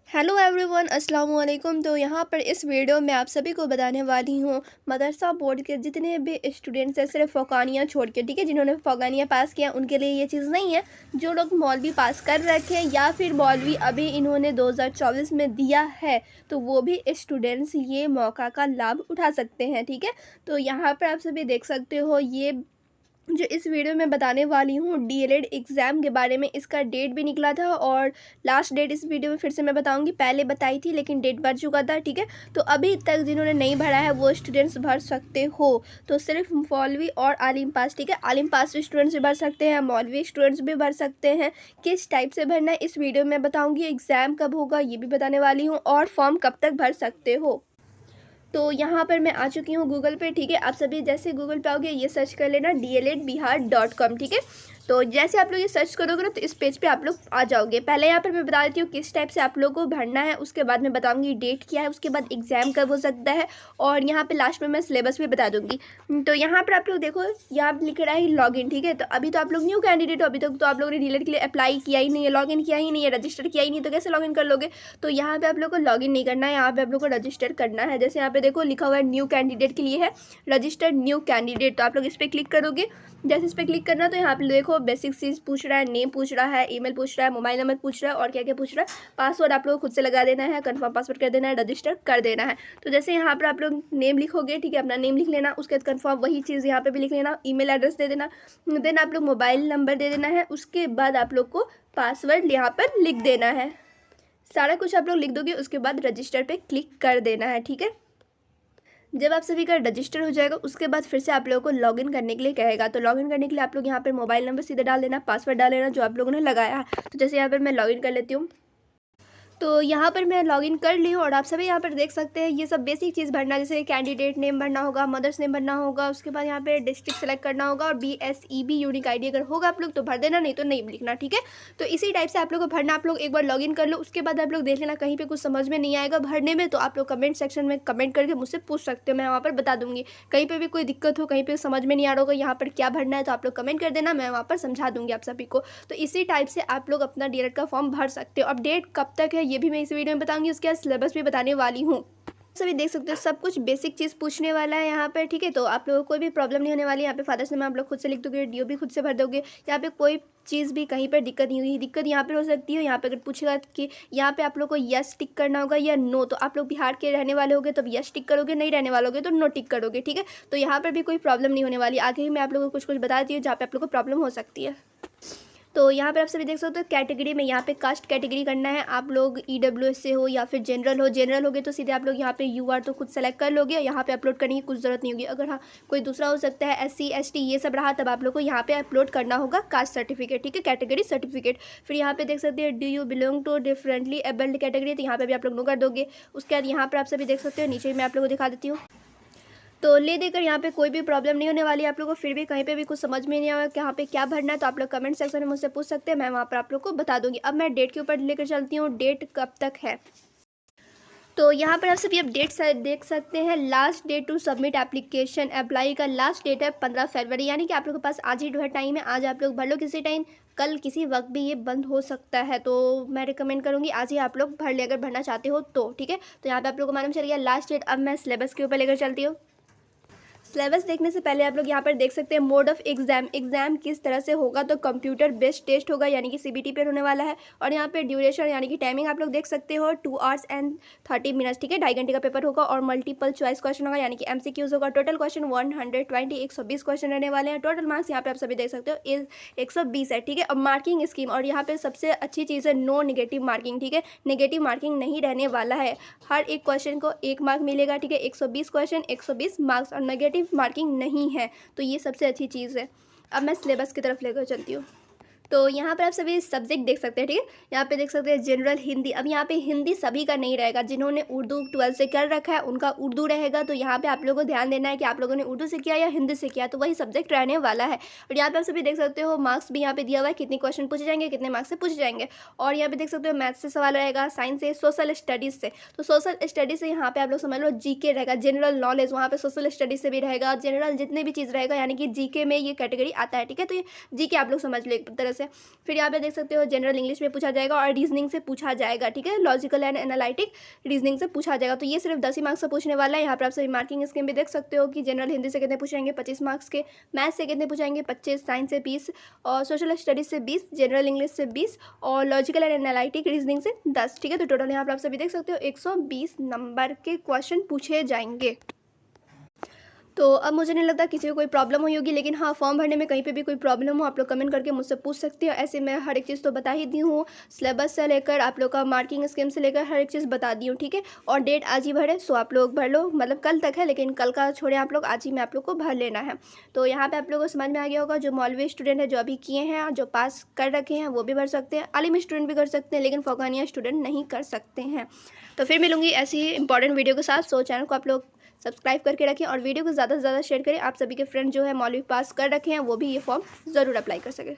Hello everyone, अस्सलाम वालेकुम। तो यहाँ पर इस वीडियो में आप सभी को बताने वाली हूँ मदरसा बोर्ड के जितने भी स्टूडेंट्स हैं, सिर्फ फ़ौकानिया छोड़ के, ठीक है, जिन्होंने फ़ौकानिया पास किया उनके लिए ये चीज़ नहीं है। जो लोग मौलवी पास कर रखे हैं या फिर मौलवी अभी इन्होंने 2024 में दिया है, तो वो भी स्टूडेंट्स ये मौका का लाभ उठा सकते हैं, ठीक है। तो यहाँ पर आप सभी देख सकते हो, ये जो इस वीडियो में बताने वाली हूँ डीएलएड एग्ज़ाम के बारे में, इसका डेट भी निकला था और लास्ट डेट इस वीडियो में फिर से मैं बताऊंगी। पहले बताई थी लेकिन डेट भर चुका था, ठीक है। तो अभी तक जिन्होंने नहीं भरा है वो स्टूडेंट्स भर सकते हो। तो सिर्फ मौलवी और आलिम पास, ठीक है, आलिम पास स्टूडेंट्स भी भर सकते हैं, मौलवी स्टूडेंट्स भी भर सकते हैं। किस टाइप से भरना है इस वीडियो में बताऊँगी, एग्ज़ाम कब होगा ये भी बताने वाली हूँ, और फॉर्म कब तक भर सकते हो। तो यहाँ पर मैं आ चुकी हूँ गूगल पे, ठीक है। आप सभी जैसे गूगल पे आओगे ये सर्च कर लेना DLEDBihar.com, ठीक है। तो जैसे आप लोग ये सर्च करोगे ना तो इस पेज पे आप लोग आ जाओगे। पहले यहाँ पर मैं बता देती हूँ किस टाइप से आप लोगों को भरना है, उसके बाद मैं बताऊँगी डेट क्या है, उसके बाद एग्ज़ाम कब हो सकता है, और यहाँ पर लास्ट में मैं सिलेबस भी बता दूँगी। तो यहाँ पर आप लोग देखो, यहाँ पर लिख रहा है लॉगिन, ठीक है। तो अभी तो आप लोग न्यू कैंडिडेट हो, अभी तक तो आप लोगों ने DLED के लिए अप्लाई किया ही नहीं है, लॉगिन किया ही नहीं है, रजिस्टर किया ही नहीं, तो कैसे लॉगिन कर लोगे। तो यहाँ पे आप लोग को लॉगिन नहीं करना है, यहाँ पे आप लोग को रजिस्टर करना है। जैसे यहाँ पे देखो लिखा हुआ है न्यू कैंडिडेट के लिए है, रजिस्टर न्यू कैंडिडेट, तो आप लोग इस पर क्लिक करोगे। जैसे इस पर क्लिक करना तो यहाँ पे देखो बेसिक चीज़ पूछ रहा है, नेम पूछ रहा है, ईमेल पूछ रहा है, मोबाइल नंबर पूछ रहा है, और क्या क्या पूछ रहा है। पासवर्ड आप लोग को खुद से लगा देना है, कंफर्म पासवर्ड कर देना है, रजिस्टर कर देना है। तो जैसे यहाँ पर आप लोग नेम लिखोगे, ठीक है, अपना नेम लिख लेना, उसके बाद कंफर्म वही चीज़ यहाँ पे भी लिख लेना, ईमेल एड्रेस दे देना, देन आप लोग मोबाइल नंबर दे देना है, उसके बाद आप लोग को पासवर्ड यहाँ पर लिख देना है। सारा कुछ आप लोग लिख दोगे, उसके बाद रजिस्टर पे क्लिक कर देना है, ठीक है। जब आप सभी का रजिस्टर हो जाएगा उसके बाद फिर से आप लोगों को लॉगिन करने के लिए कहेगा। तो लॉगिन करने के लिए आप लोग यहाँ पर मोबाइल नंबर सीधे डाल देना, पासवर्ड डाल देना जो आप लोगों ने लगाया है। तो जैसे यहाँ पर मैं लॉगिन कर लेती हूँ, तो यहाँ पर मैं लॉगिन कर ली हूँ और आप सभी यहाँ पर देख सकते हैं ये सब बेसिक चीज़ भरना, जैसे कैंडिडेट नेम भरना होगा, मदर्स नेम भरना होगा, उसके बाद यहाँ पे डिस्ट्रिक्ट सेलेक्ट करना होगा, और BSEB यूनिक आईडी अगर होगा आप लोग तो भर देना, नहीं तो नहीं लिखना, ठीक है। तो इसी टाइप से आप लोग को भरना। आप लोग एक बार लॉगिन कर लो, उसके बाद आप लोग देख लेना कहीं पर कुछ समझ में नहीं आएगा भरने में, तो आप लोग कमेंट सेक्शन में कमेंट करके मुझसे पूछ सकते हो, मैं वहाँ पर बता दूँगी। कहीं पर भी कोई दिक्कत हो, कहीं पर समझ में नहीं आ रहा होगा यहाँ पर क्या भरना है, तो आप लोग कमेंट कर देना, मैं वहाँ पर समझा दूँगी आप सभी को। तो इसी टाइप से आप लोग अपना DLED का फॉर्म भर सकते हो। अब डेट कब तक है ये भी मैं इस वीडियो में बताऊंगी, उसके बाद सिलेबस भी बताने वाली हूँ। सभी देख सकते हो सब कुछ बेसिक चीज़ पूछने वाला है यहाँ पर, ठीक है। तो आप लोगों को कोई भी प्रॉब्लम नहीं होने वाली। यहाँ पे फादर्स नेम आप लोग खुद से लिख दोगे, DO भी खुद से भर दोगे। यहाँ पे कोई चीज़ भी कहीं पर दिक्कत नहीं हुई, दिक्कत यहाँ पर हो सकती है। यहाँ पे अगर पूछेगा कि यहाँ पे आप लोग को यस टिक करना होगा या नो, तो आप लोग बिहार के रहने वाले होगे तो यस टिक करोगे, नहीं रहने वाले होगे तो नो टिक करोगे, ठीक है। तो यहाँ पर भी कोई प्रॉब्लम नहीं होने वाली। आगे ही मैं आप लोगों को कुछ कुछ बताती हूँ जहाँ पे आप लोग को प्रॉब्लम हो सकती है। तो यहाँ पर आप सभी देख सकते हो कैटेगरी में, यहाँ पे कास्ट कैटेगरी करना है। आप लोग EWS से हो या फिर जनरल हो, जनरल होगे तो सीधे आप लोग यहाँ पे UR तो खुद सेलेक्ट कर लोगे, यहाँ पे अपलोड करने की कुछ ज़रूरत नहीं होगी। अगर हाँ कोई दूसरा हो सकता है SC ST ये सब रहा, तब आप लोग को यहाँ पे अपलोड करना होगा कास्ट सर्टिफिकेट, ठीक है, कैटेगरी सर्टिफिकेट। फिर यहाँ पे देख सकते हैं do you belong to differently abled category, तो यहाँ पे भी आप लोग नो कर दोगे। उसके बाद यहाँ पर आप सभी देख सकते हो, नीचे मैं आप लोग को दिखा देती हूँ। तो ले देकर यहाँ पे कोई भी प्रॉब्लम नहीं होने वाली आप लोगों को। फिर भी कहीं पे भी कुछ समझ में नहीं आया कि यहाँ पे क्या भरना है, तो आप लोग कमेंट सेक्शन में मुझसे पूछ सकते हैं, मैं वहाँ पर आप लोग को बता दूंगी। अब मैं डेट के ऊपर लेकर चलती हूँ, डेट कब तक है। तो यहाँ पर आप सभी अपडेट देख सकते हैं। Last date to submit application, apply का लास्ट डेट है 15 फरवरी, यानी कि आप लोगों के पास आज ही टाइम है। आज आप लोग भर लो किसी टाइम, कल किसी वक्त भी ये बंद हो सकता है। तो मैं रिकमेंड करूँगी आज ही आप लोग भर ले अगर भरना चाहते हो तो, ठीक है। तो यहाँ पे आप लोगों को मालूम चल गया लास्ट डेट। अब मैं सिलेबस के ऊपर लेकर चलती हूँ। सिलेबस देखने से पहले आप लोग यहाँ पर देख सकते हैं मोड ऑफ एग्जाम किस तरह से होगा। तो कंप्यूटर बेस्ड टेस्ट होगा, यानी कि CBT पर होने वाला है। और यहाँ पे ड्यूरेशन यानी कि टाइमिंग आप लोग देख सकते हो 2 hours and 30 minutes, ठीक है, 2.5 घंटे का पेपर होगा। और मल्टीपल चॉइस क्वेश्चन होगा, यानी कि MCQs होगा। टोटल क्वेश्चन 120 क्वेश्चन रहने वाले हैं। टोटल मार्क्स यहाँ पे आप सभी देख सकते हो 120 है, ठीक है। और मार्किंग स्कीम, और यहाँ पे सबसे अच्छी चीज़ है नो नेगेटिव मार्किंग, ठीक है, नेगेटिव मार्किंग नहीं रहने वाला है। हर एक क्वेश्चन को 1 मार्क मिलेगा, ठीक है। 120 क्वेश्चन 120 मार्क्स, और नेगेटिव मार्किंग नहीं है, तो ये सबसे अच्छी चीज़ है। अब मैं सिलेबस की तरफ लेकर चलती हूँ। तो यहाँ पर आप सभी सब्जेक्ट देख सकते हैं, ठीक है। यहाँ पे देख सकते हैं जनरल हिंदी। अब यहाँ पे हिंदी सभी का नहीं रहेगा, जिन्होंने उर्दू 12th से कर रखा है उनका उर्दू रहेगा। तो यहाँ पे आप लोगों को ध्यान देना है कि आप लोगों ने उर्दू से किया या हिंदी से किया, तो वही सब्जेक्ट रहने वाला है। और यहाँ पे आप सभी देख सकते हो मार्क्स भी यहाँ पे दिया हुआ है, कितने क्वेश्चन पूछे जाएंगे, कितने मार्क्स से पूछे जाएंगे। और यहाँ पे देख सकते हो मैथ से सवाल रहेगा, साइंस से, सोशल स्टडीज़ से। तो सोशल स्टडीज़ से यहाँ पे आप लोग समझ लो GK रहेगा, जनरल नॉलेज। वहाँ पे सोशल स्टडीज़ से भी रहेगा, जनरल जितने भी चीज़ रहेगा, यानी कि GK में ये कैटेगरी आता है, ठीक है। तो ये GK आप लोग समझ लो एक तरह से। फिर यहाँ पे देख सकते हो जनरल इंग्लिश में पूछा जाएगा और रीजनिंग से पूछा जाएगा, ठीक है, लॉजिकल एंड एनालिटिक रीजनिंग से पूछा जाएगा। तो ये सिर्फ 10 ही मार्क्स से पूछने वाला है। यहाँ पर आप सभी मार्किंग स्कीम भी देख सकते हो कि जनरल हिंदी से कितने पूछेंगे 25 मार्क्स के, मैथ्स से कितने पूछाएंगे 25, साइंस से 20 और सोशल स्टडीज से 20, जनरल इंग्लिश से 20 और लॉजिकल एंड एनालिटिक रीजनिंग से 10, ठीक है। तो टोटल यहाँ पर आप सभी देख सकते हो 120 नंबर के क्वेश्चन पूछे जाएंगे। तो अब मुझे नहीं लगता किसी को कोई प्रॉब्लम हुई होगी, लेकिन हाँ, फॉर्म भरने में कहीं पे भी कोई प्रॉब्लम हो आप लोग कमेंट करके मुझसे पूछ सकते हो। ऐसे मैं हर एक चीज़ तो बता ही दी हूँ, सिलेबस से लेकर आप लोग का मार्किंग स्कीम से लेकर हर एक चीज़ बता दी हूँ, ठीक है। और डेट आज ही भरे, सो आप लोग भर लो, मतलब कल तक है, लेकिन कल का छोड़े आप लोग, आज ही में आप लोग को भर लेना है। तो यहाँ पर आप लोगों को समझ में आ गया होगा, जो मौलवी स्टूडेंट है जो अभी किए हैं, जो पास कर रखे हैं वो भी भर सकते हैं, आलिम स्टूडेंट भी कर सकते हैं, लेकिन फौकानिया स्टूडेंट नहीं कर सकते हैं। तो फिर मिलूंगी ऐसी ही इंपॉर्टेंट वीडियो के साथ। सो चैनल को आप लोग सब्सक्राइब करके रखें और वीडियो को ज़्यादा से ज़्यादा शेयर करें। आप सभी के फ्रेंड जो है मौलवी पास कर रखे हैं वो भी ये फॉर्म ज़रूर अप्लाई कर सकें।